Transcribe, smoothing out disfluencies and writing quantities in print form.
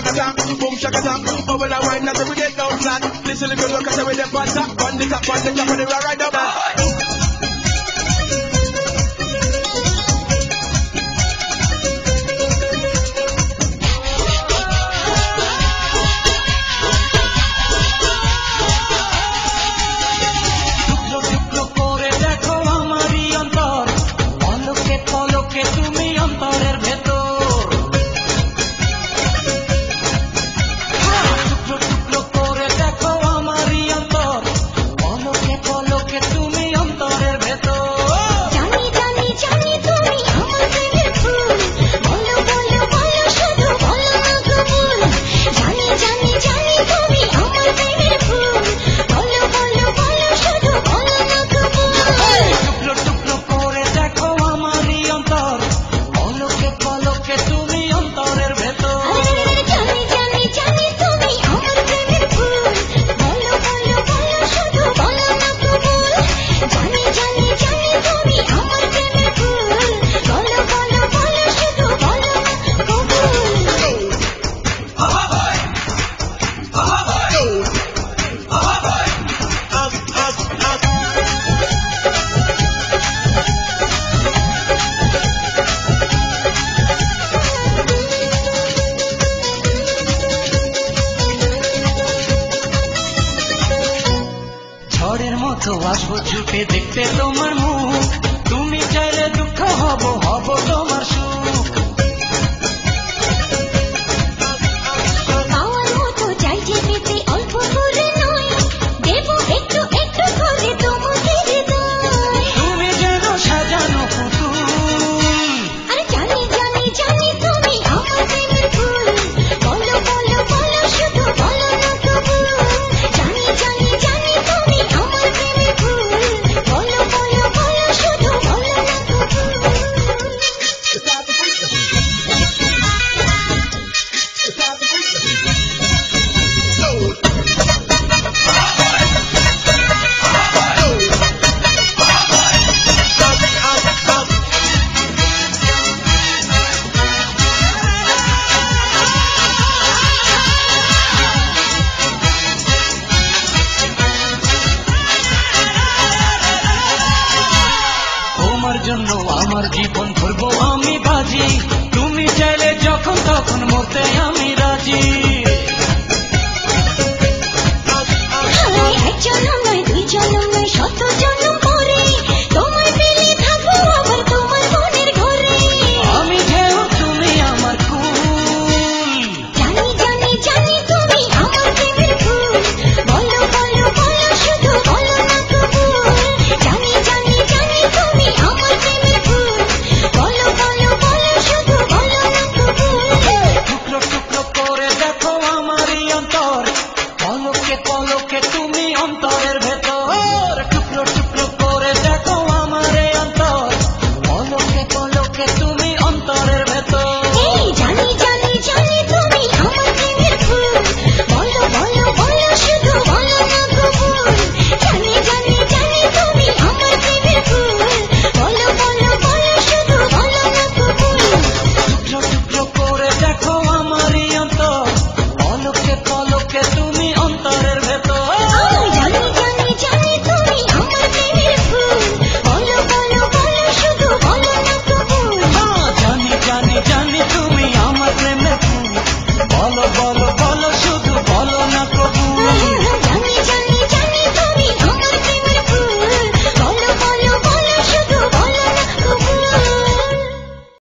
shakata, boom shakata. Bubble and wine until we get down flat. Listen if you look at the way they on top of the top of the right up. আসবো ঝুঁকে দেখতে তোমার মুখ, তুমি চাইলে দুঃখ হব হব তোমার সুখ। পাওয়ার মতো চাইছে পেতে অল্প করে নয়, দেব একটু একটু করে তোমাকে হৃদয়। তুমি যেন সাজানো পুতুল, আরে জানি জানি জানি তুমি আমার প্রেমের ফুল, বলো বলো বলো শুধু বলো না কবুল। জানি জানি জানি তুমি আমার প্রেমের ফুল, বলো বলো বলো শুধু বলো না কবুল। তোমার জন্য আমার জীবন ধরবো আমি বাজি, তুমি চাইলে যখন তখন মরতে